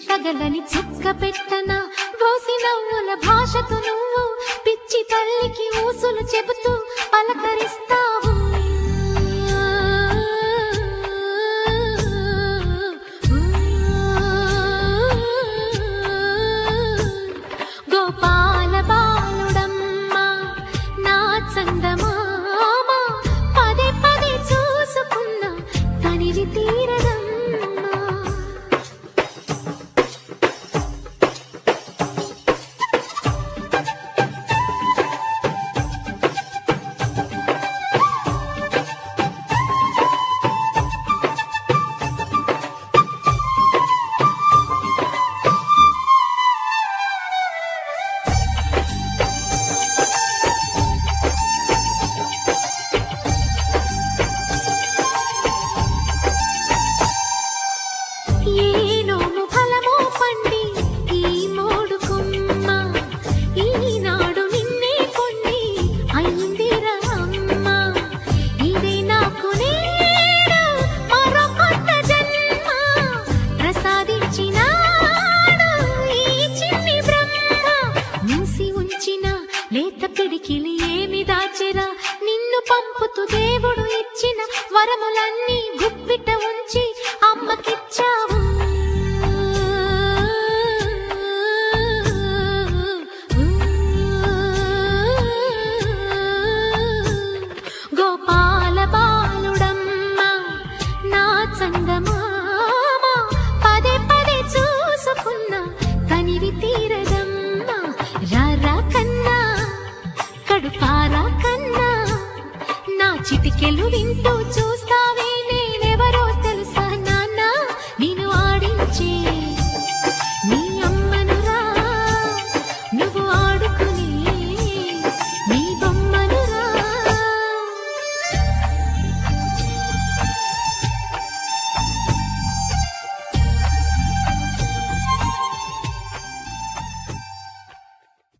పగలని చుక్క పెట్టన గోసి నవ్వుల భాషతో నువ్వు పిచ్చి తల్లికి ఊసులు చెబుతూ పలకరిస్తావు. గోపాల బాలుడమ్మ నా చందమామ పదే పదే చూసుకున్న తనివి తీరదమ్మ. లేత పిడికిలి ఏమి దాచెరా నిన్ను పంపుతూ దేవుడు ఇచ్చిన వరములన్నీ గుప్పిట ఉంచి అమ్మకిచ్చావు. గోపాల బాలుడమ్మ నా చందమామ పదే పదే చూసుకున్న తనివి తీరదమ్మ. రారా కన్నా కడుపారా కన్నా నా చిటికెలు వింటూ చూస్తావే